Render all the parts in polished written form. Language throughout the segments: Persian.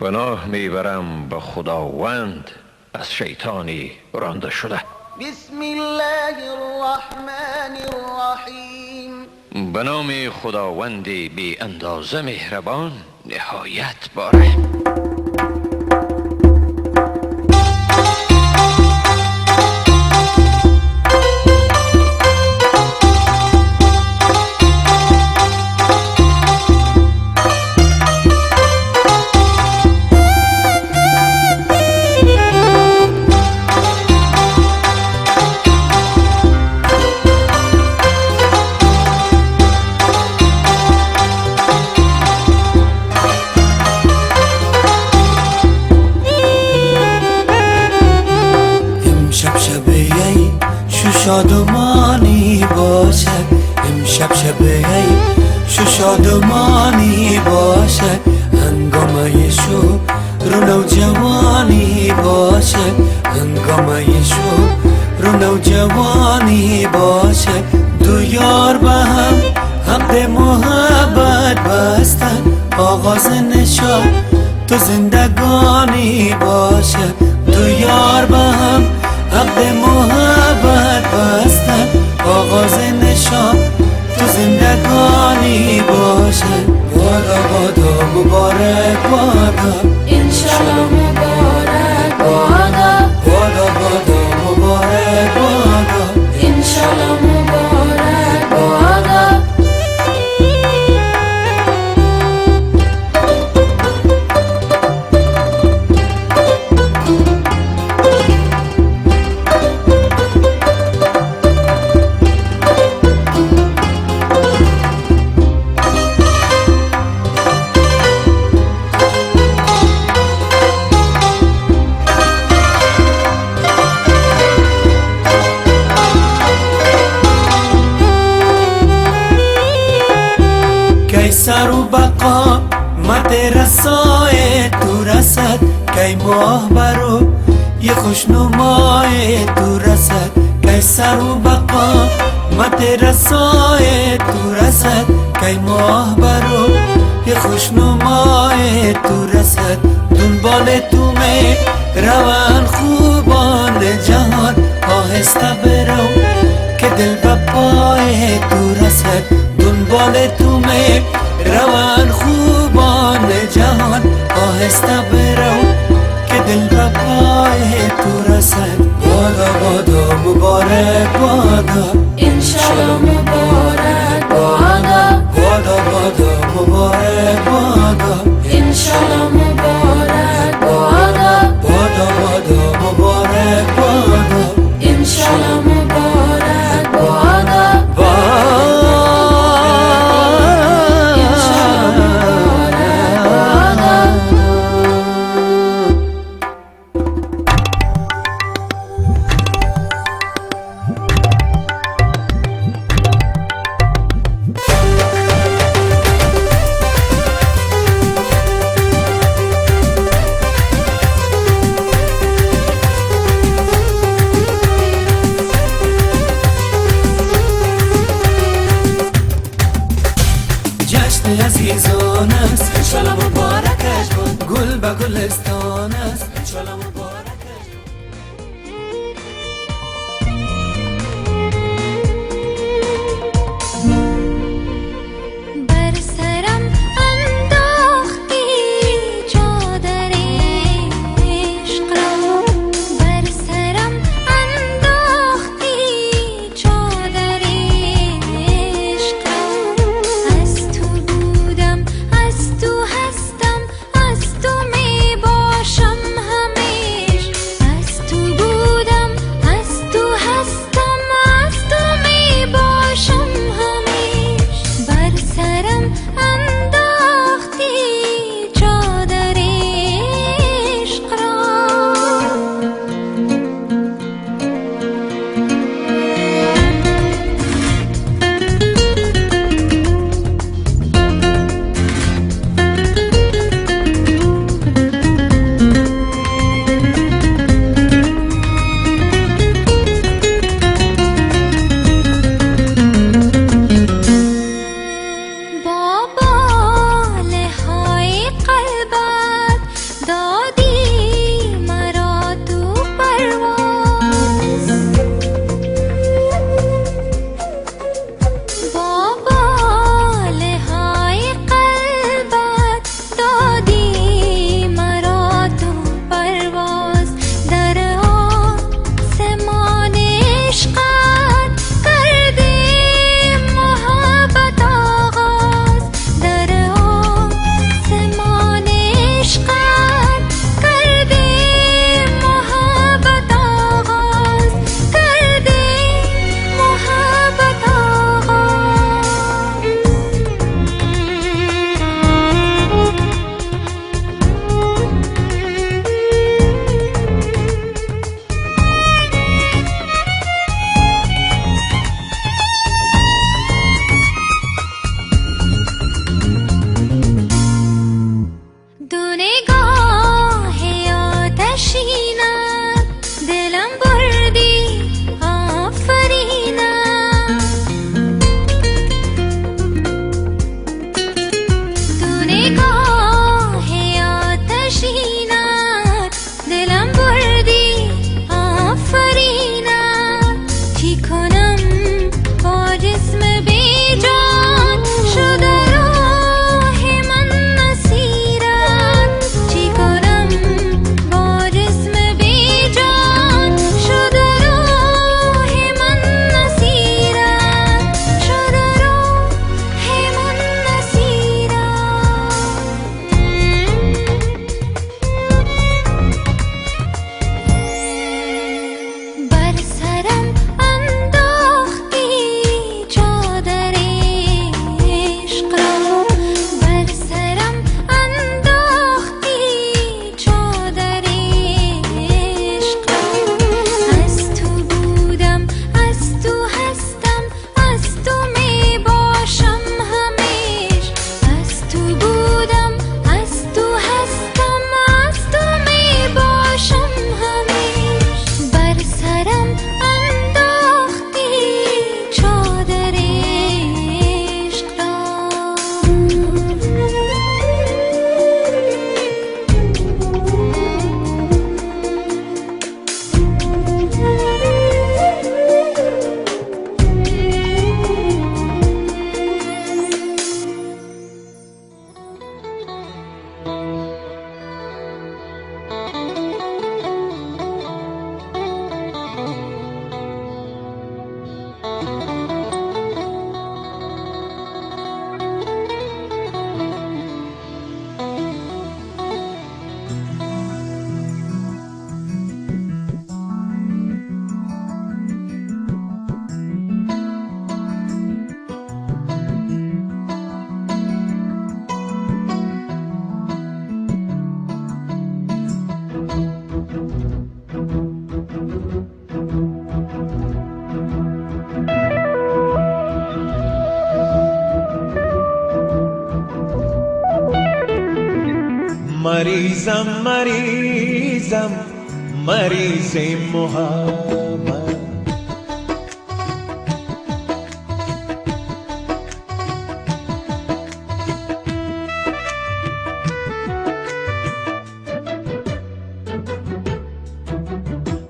پناه میبرم به خداوند از شیطانی رانده شده. بسم الله الرحمن الرحیم. به نام خداوند بی اندازه مهربان نهایت باره. شادمانی باشد امشب شب شادمانی باشد هنگامه شو رو نوجوانی باشد هنگامه شو رو نوجوانی باشد دو یار به هم حق محبت بستن آغاز نشان تو زندگانی باشد دو یار به هم حق محبت بستن آغاز نشان تو زندگانی باشد بادا بادا مبارک بادا انشالله مبارک بادا بادا بادا مبارک بادا انشالله مبارک بادا سر و بقا مت رسای تو رسد کی ماه برو یه خوشنمای تو رسد کی سر و بقا مت رسای تو رسد کی ماه برو یه خوشنمای تو رسد دنبال تو می روان خوبان جهان آهسته برو که دل به پای تو رسد دنبال تو می روان خوبان جهان آهسته برو که دل به پای تو رسد بادا بادا مبارک بادا انشالله مبارک بادا بادا بادا مبارک بادا انشالله مبارک بادا بادا بادا مبارک بادا انشالله مبارک بادا جشن عزیزان است انشالله مبارکش باد گل به گلستان است انشالله مبارکش بر سرم انداختی چادر عشق را بر سرم انداختی چادر عشق را از تو بودم از تو هستم از تو می باشم همه مریضم مریضم مریض محبت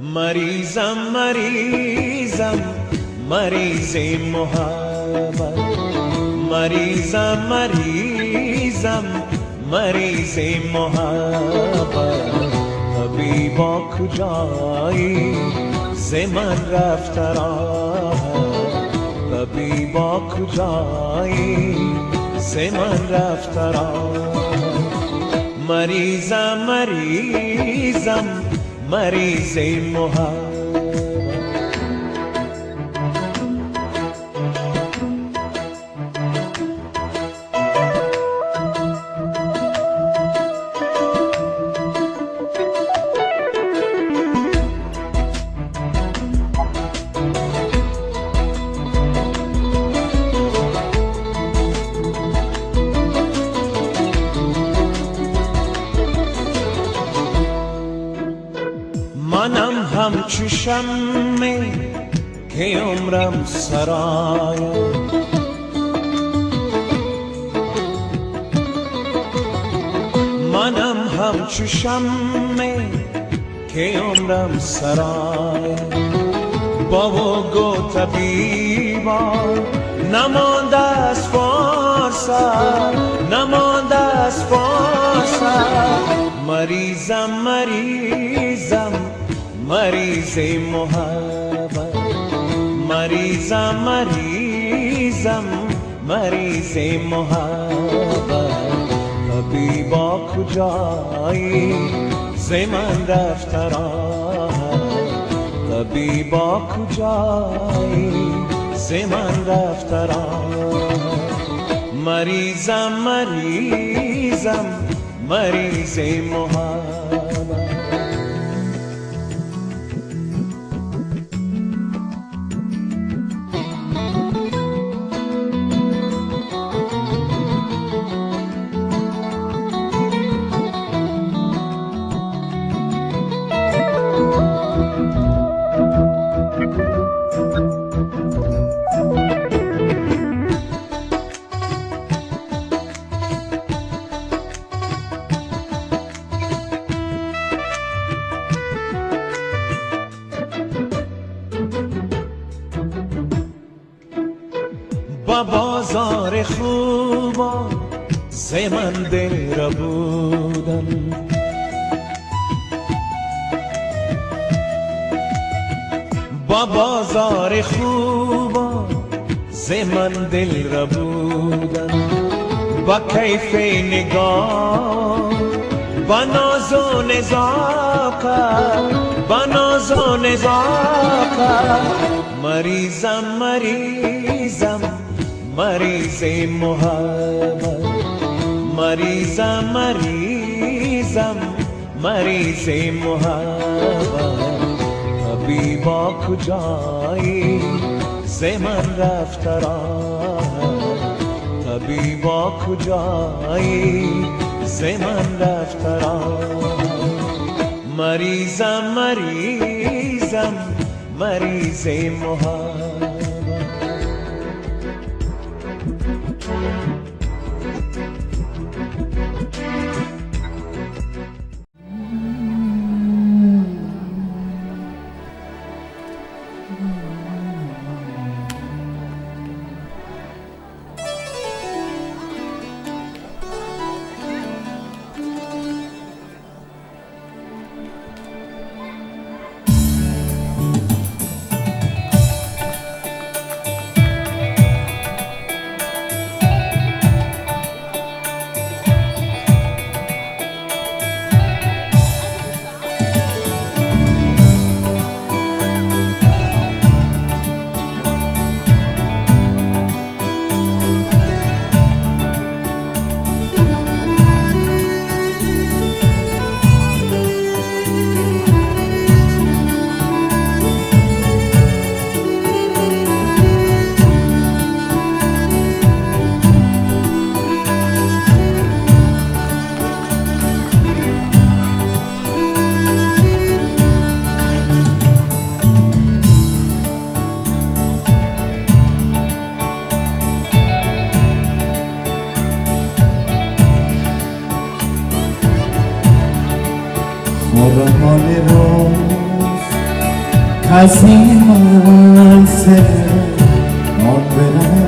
مریضم مریضم مریض محبت مریضم مریضم مریض محبت طبیبا کجایی ز من رفت راحت طبیبا کجایی ز من رفت راحت مریضم مریضم مریض محبت منم همچو شمع که عمرم سرایم منم همچو شمع که عمرم سرایم بابا گو طبیبا نمانده از فرصت نمانده از فرصت مریضم مریضم مریض محبت مریضم مریضم مریض محبت طبیبا کجایی ز من رفت راحت طبیبا کجایی ز من رفت راحت مریضم مریضم مریض محبت با بازار خوبا ز من دل را بودن با بازار خوبا ز من دل را بودن با کیف نگاه با ناز و نزاکت با ناز و نزاکت مریضم مریضم مریض محبت مریضم مریضم مریض محبت طبیبا کجایی ز من رفت راحت طبیبا کجایی ز من رفت راحت مریضم مریضم مریض محبت خرمان روز کسی منزل آن برم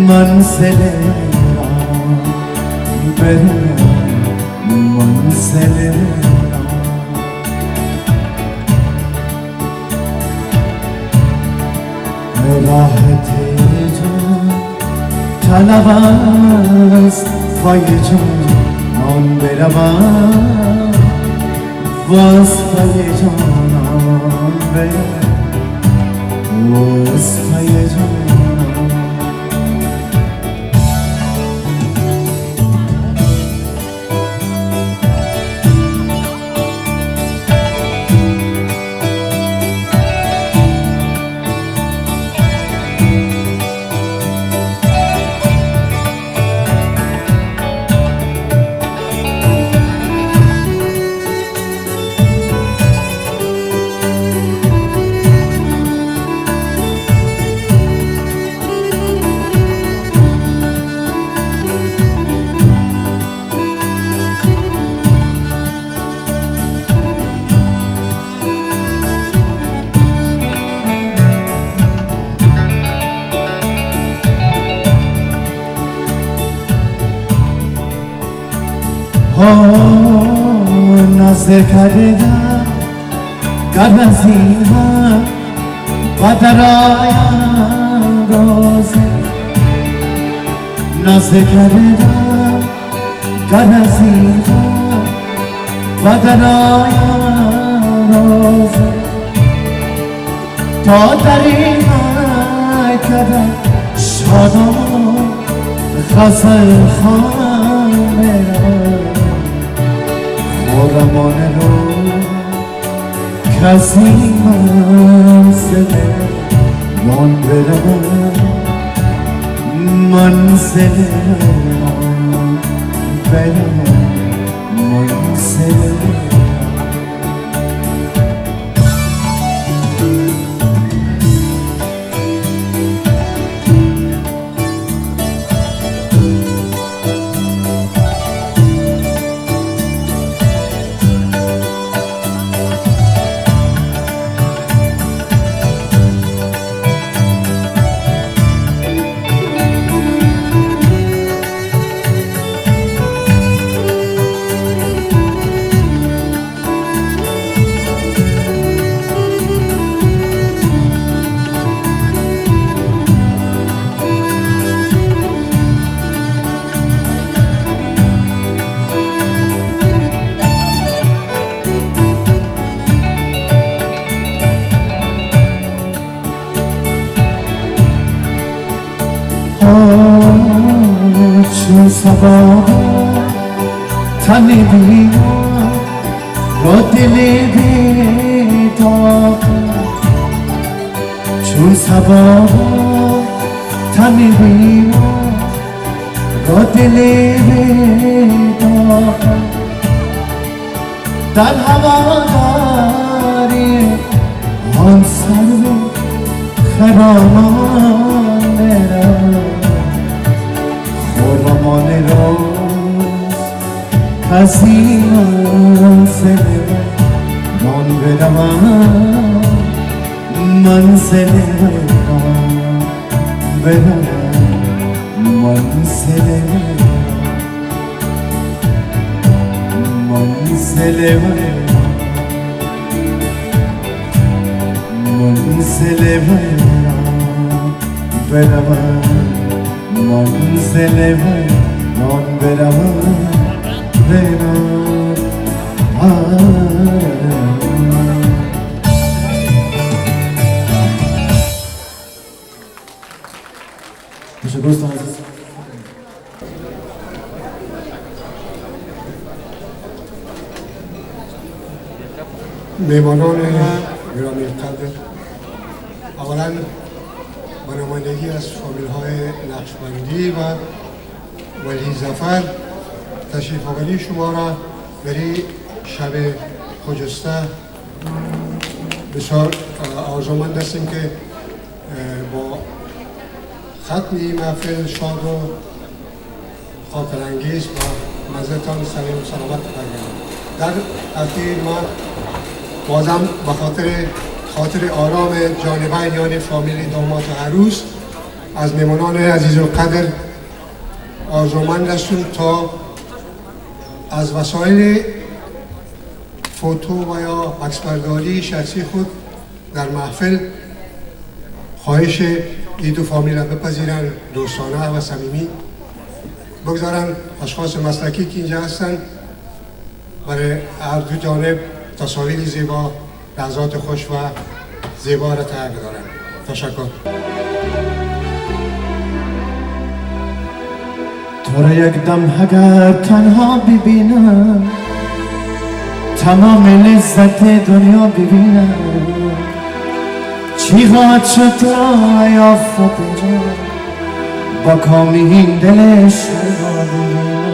منزل آن برم منزل راحت جان طلب است پای جان بروم واس پای جانم برم واس پای جانم نازه کردم گرزیدم و درایم روزه نازه کردم گرزیدم و درایم روزه تا در این کردم شادم غزل خانه خرمان رو کسی منزل من برم منزل من برم منزل چون سبا تن بیما را دل بیداغ چون سبا تن بیما را دل بیداغ در هوا داری آن سر خرامان میرم خرمان روز کسی منزل من برم منزل من برم منزل منزل منزل برم منزل من برم تشکر دوستان عزیز. میهمانان گرامی قدر، اولا با نمایندگی از فامیل‌های نقشبندی و ولی ظفر تشریف آوری شما را بری شب خجسته بسیار آرزومند هستیم که با ختم این محفل شاد و خاطرانگیز و مزه‌تان سلام و سلامت برگردید. در اخیر ما بازم به خاطر آرام جانبین یعنی فامیلی داماد و عروس از میمانان عزیز و قدر آرزومند هستیم تا از وسایل فوتو و یا عکسبرداری شخصی خود در محفل خواهش این دو فامیل را بپذیرن، دوستانه و صمیمی بگذارن. اشخاص مسلکی که اینجا هستن برای هر دو جانب تصاویر زیبا، لحظات خوش و زیبا را تهیه دارن. تشکر. تو را یک دم اگر تنها ببینم تمام لذت دنیا ببینم، چی خواهد شد تو یا فتنه با کامی این دلش را ببینم.